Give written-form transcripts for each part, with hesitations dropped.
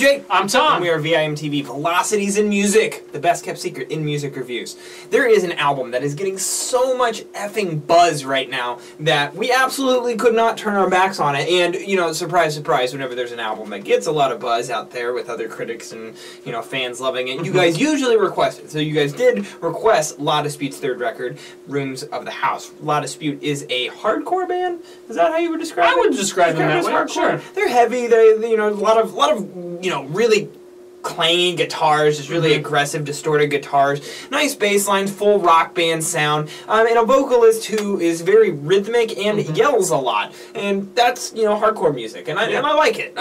Jake. I'm Tom. And we are VIMTV, Velocities in Music, the best kept secret in music reviews. There is an album that is getting so much effing buzz right now that we absolutely could not turn our backs on it. And, you know, surprise, surprise, whenever there's an album that gets a lot of buzz out there with other critics and, you know, fans loving it, you guys usually request it. So you guys did request La Dispute's third record, Rooms of the House. La Dispute is a hardcore band? Is that how you would describe it? I would describe them that way. Hardcore. Sure. They're heavy. They, you know, a lot of you know, really clanging guitars, just really aggressive, distorted guitars, nice bass lines, full rock band sound, and a vocalist who is very rhythmic and yells a lot, and that's, you know, hardcore music, and I like it.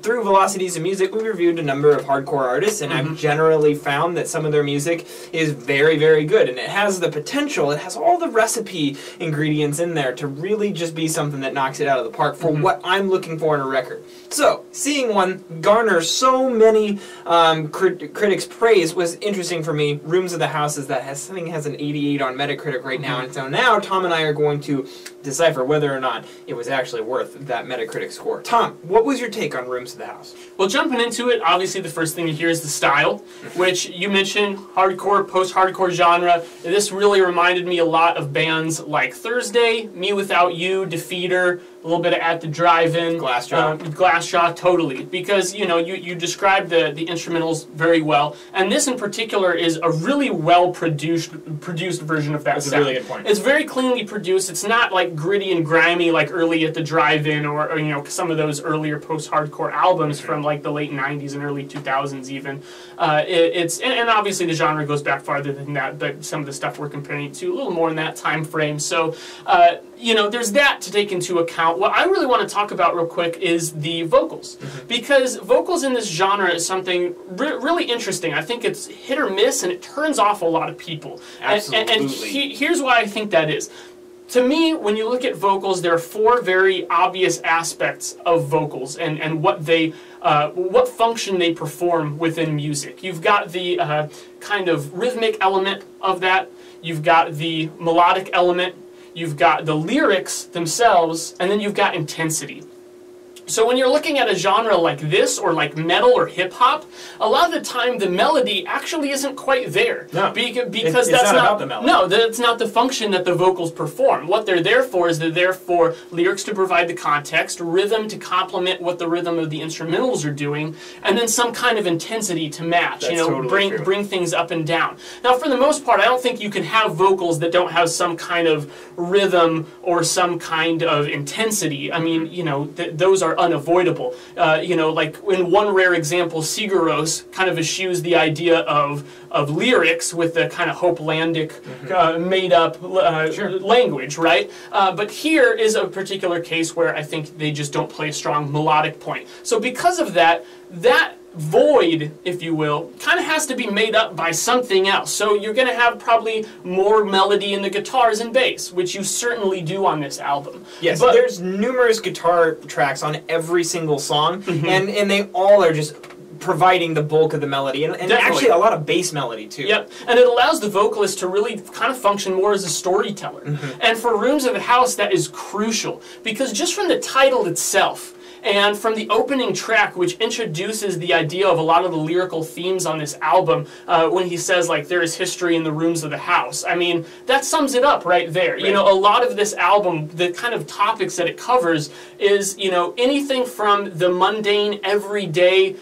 Through Velocities in Music, we reviewed a number of hardcore artists, and I've generally found that some of their music is very, very good, and it has the potential, it has all the recipe ingredients in there to really just be something that knocks it out of the park for what I'm looking for in a record. So, seeing one garner so many critics' praise was interesting for me. Rooms of the House has an 88 on Metacritic right now, and so now Tom and I are going to decipher whether or not it was actually worth that Metacritic score. Tom, what was your take on Rooms of the House? Well, jumping into it, obviously the first thing you hear is the style, which you mentioned, hardcore, post-hardcore genre. This really reminded me a lot of bands like Thursday, Me Without You, Defeater, a little bit of At the Drive-In, Glassjaw, totally. Because, you know, you described the instrumentals very well, and this in particular is a really well-produced version of that That's sound. a really good point. It's very cleanly produced. It's not like gritty and grimy like early At the Drive-In or you know, some of those earlier post-hardcore albums from like the late 90s and early 2000s even. And obviously the genre goes back farther than that, but some of the stuff we're comparing it to a little more in that time frame. So, you know, there's that to take into account. What I really want to talk about real quick is the vocals, because vocals in this genre is something really interesting. I think it's hit or miss, and it turns off a lot of people. Absolutely. And here's why I think that is. To me, when you look at vocals, there are four very obvious aspects of vocals and what function they perform within music. You've got the kind of rhythmic element of that. You've got the melodic element. You've got the lyrics themselves, and then you've got intensity. So when you're looking at a genre like this, or like metal or hip-hop, a lot of the time the melody actually isn't quite there. No, because it's that's not about the melody. No, that's not the function that the vocals perform. What they're there for is they're there for lyrics to provide the context, rhythm to complement what the rhythm of the instrumentals are doing, and then some kind of intensity to match. That's you know, totally true. bring things up and down. Now, for the most part, I don't think you can have vocals that don't have some kind of rhythm or some kind of intensity. I mean, you know, those are unavoidable. You know, like in one rare example, Sigaros kind of eschews the idea of lyrics with the kind of Hopelandic made-up language, right? But here is a particular case where I think they just don't play a strong melodic point. So because of that, that void, if you will, kind of has to be made up by something else. So you're going to have probably more melody in the guitars and bass, which you certainly do on this album. Yes, but there's numerous guitar tracks on every single song, and they all are just providing the bulk of the melody, and actually a lot of bass melody too. Yep, and it allows the vocalist to really kind of function more as a storyteller. And for Rooms of the House, that is crucial, because just from the title itself, and from the opening track, which introduces the idea of a lot of the lyrical themes on this album, when he says, like, there is history in the rooms of the house. I mean, that sums it up right there. Right. You know, a lot of this album, the kind of topics that it covers is, you know, anything from the mundane, everyday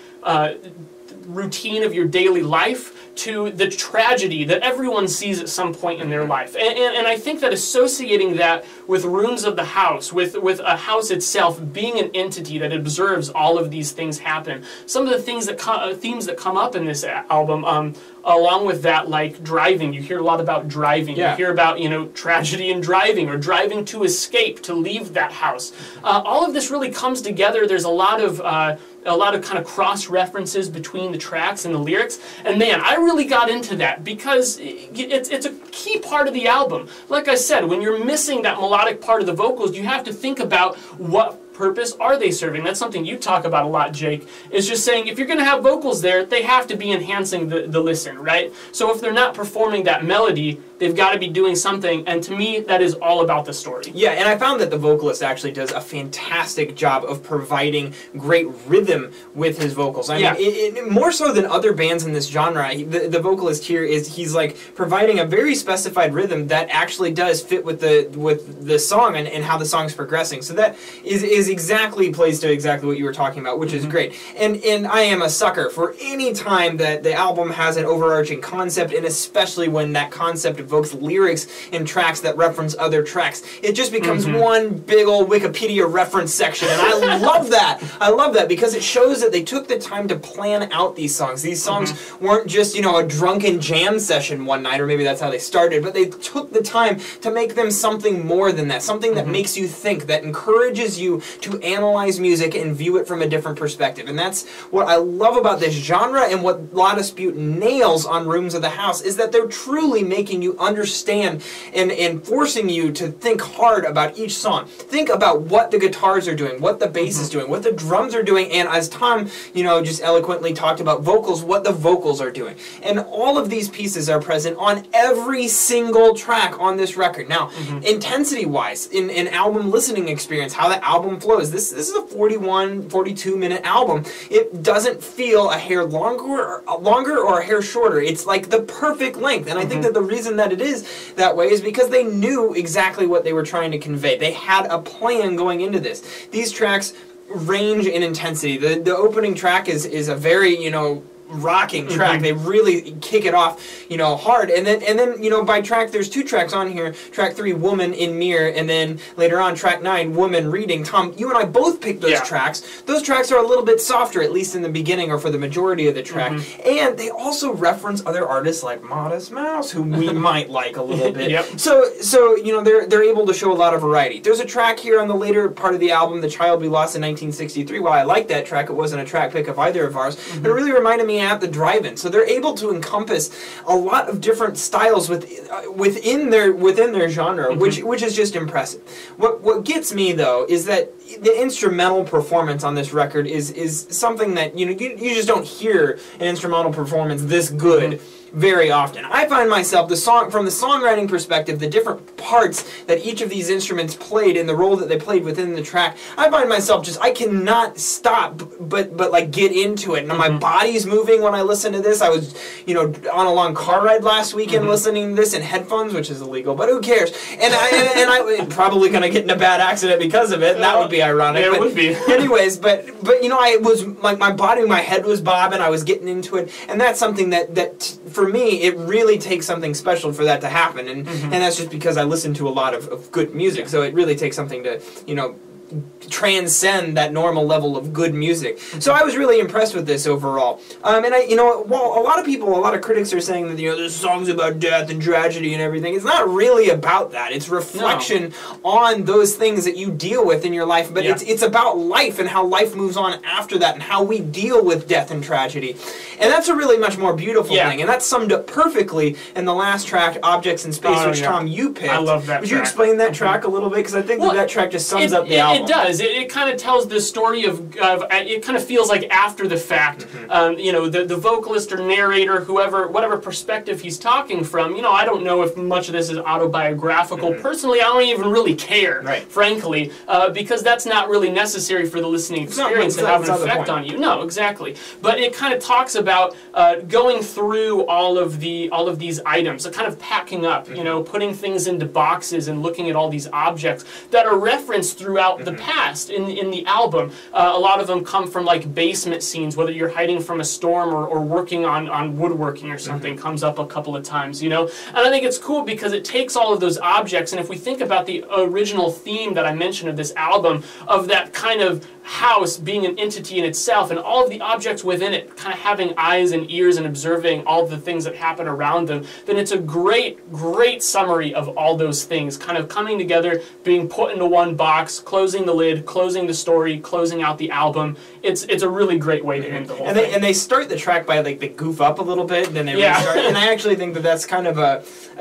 routine of your daily life to the tragedy that everyone sees at some point in their life. And I think that associating that with Rooms of the House, with a house itself being an entity that observes all of these things happen, some of the things that themes that come up in this album, along with that, like driving. You hear a lot about driving. You hear about, you know, tragedy in driving, or driving to escape, to leave that house. All of this really comes together. There's a lot of kind of cross-references between the tracks and the lyrics, and man, I really got into that because it's a key part of the album. Like I said, when you're missing that melodic part of the vocals, you have to think about what purpose are they serving. That's something you talk about a lot, Jake, is just saying if you're going to have vocals there, they have to be enhancing the listen, right? So if they're not performing that melody, they've got to be doing something, and to me, that is all about the story. Yeah, and I found that the vocalist actually does a fantastic job of providing great rhythm with his vocals. I mean, more so than other bands in this genre, the vocalist here he's like providing a very specified rhythm that actually does fit with the song and how the song's progressing. So that is exactly plays to exactly what you were talking about, which is great. And I am a sucker for any time that the album has an overarching concept, and especially when that concept evokes lyrics in tracks that reference other tracks. It just becomes one big old Wikipedia reference section, and I love that. I love that because it shows that they took the time to plan out these songs. These songs weren't just, you know, a drunken jam session one night, or maybe that's how they started, but they took the time to make them something more than that, something that makes you think, that encourages you to analyze music and view it from a different perspective. And that's what I love about this genre, and what La Dispute nails on Rooms of the House is that they're truly making you understand and forcing you to think hard about each song. Think about what the guitars are doing, what the bass is doing, what the drums are doing, and as Tom, you know, just eloquently talked about vocals, what the vocals are doing. And all of these pieces are present on every single track on this record. Now, intensity-wise, in album listening experience, how the album flows, this is a 41, 42-minute album. It doesn't feel a hair longer or a hair shorter. It's like the perfect length, and I think that the reason that it is that way is because they knew exactly what they were trying to convey. They had a plan going into this. These tracks range in intensity. The opening track is a very, you know, rocking track. They really kick it off, you know, hard. And then you know, by track, there's 2 tracks on here. Track 3, Woman in Mirror, and then later on, track 9, Woman Reading. Tom, you and I both picked those tracks. Those tracks are a little bit softer, at least in the beginning or for the majority of the track. And they also reference other artists like Modest Mouse, who we might like a little bit. So you know, they're able to show a lot of variety. There's a track here on the later part of the album, The Child We Lost in 1963. While I like that track, it wasn't a track pick of either of ours, but it really reminded me at the drive-in. So they're able to encompass a lot of different styles within their genre, which is just impressive. What gets me though is that the instrumental performance on this record is something that you just don't hear an instrumental performance this good very often. I find myself, from the songwriting perspective, the different parts that each of these instruments played and the role that they played within the track, I find myself I cannot stop but like get into it. And my body's moving when I listen to this. I was, you know, on a long car ride last weekend listening to this in headphones, which is illegal, but who cares? And I probably gonna get in a bad accident because of it, and that would be ironic. Yeah, it would be. Anyways, but you know, I was like, my body, my head was bobbing, I was getting into it, and that's something that for me, it really takes something special for that to happen, and that's just because I listen to a lot of good music, so it really takes something to, you know, transcend that normal level of good music. So I was really impressed with this overall. And you know, while a lot of critics are saying that, you know, this song's about death and tragedy and everything, it's not really about that. It's reflection on those things that you deal with in your life, but it's about life and how life moves on after that and how we deal with death and tragedy. And that's a really much more beautiful thing, and that's summed up perfectly in the last track, Objects in Space, which Tom, you picked. I love that Would you explain that track a little bit? Because I think that track just sums up the album. It does. It kind of tells the story of it kind of feels like after the fact. You know, the vocalist or narrator, whatever perspective he's talking from, you know, I don't know if much of this is autobiographical. Personally, I don't even really care, frankly, because that's not really necessary for the listening experience to have an effect on you. No, exactly. But it kind of talks about going through all of these items, so kind of packing up, you know, putting things into boxes and looking at all these objects that are referenced throughout the past in the album. A lot of them come from like basement scenes, whether you're hiding from a storm or working on woodworking or something, comes up a couple of times, you know. And I think it's cool because it takes all of those objects, and if we think about the original theme that I mentioned of this album, of that kind of house being an entity in itself and all of the objects within it kind of having eyes and ears and observing all of the things that happen around them, then it's a great summary of all those things kind of coming together, being put into one box, closing the lid, closing the story, closing out the album, it's a really great way to end the whole thing. And they start the track by like they goof up a little bit, and then they restart. And I actually think that that's kind of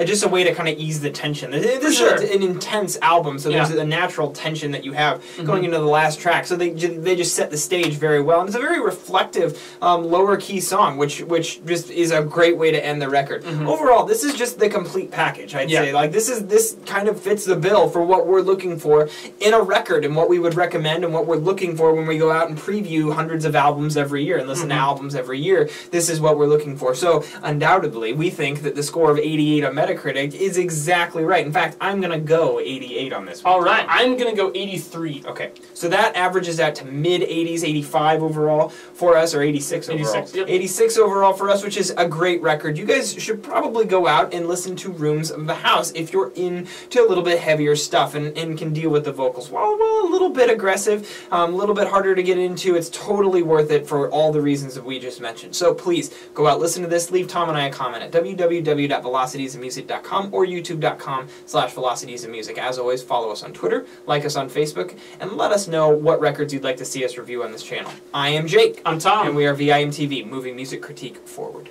just a way to kind of ease the tension. This is an intense album, so there's a natural tension that you have going into the last track. So they just set the stage very well, and it's a very reflective lower key song, which just is a great way to end the record. Overall, this is just the complete package. I'd say like this kind of fits the bill for what we're looking for in a record, and what we would recommend, and what we're looking for when we go out and preview hundreds of albums every year and listen to albums every year. This is what we're looking for. So undoubtedly, we think that the score of 88 on Metacritic is exactly right. In fact, I'm gonna go 88 on this one. All right, I'm gonna go 83. Okay, so that averages out to mid 80s, 85 overall for us, or 86 overall. 86, yep. 86 overall for us, which is a great record. You guys should probably go out and listen to Rooms of the House if you're into a little bit heavier stuff and can deal with the vocals. Well, a little bit aggressive, a little bit harder to get into. It's totally worth it for all the reasons that we just mentioned. So please go out, listen to this, leave Tom and I a comment at www.velocitiesandmusic.com or youtube.com/velocitiesandmusic. As always, follow us on Twitter, like us on Facebook, and let us know what records you'd like to see us review on this channel. I am Jake. I'm Tom. And we are VIMTV, moving music critique forward.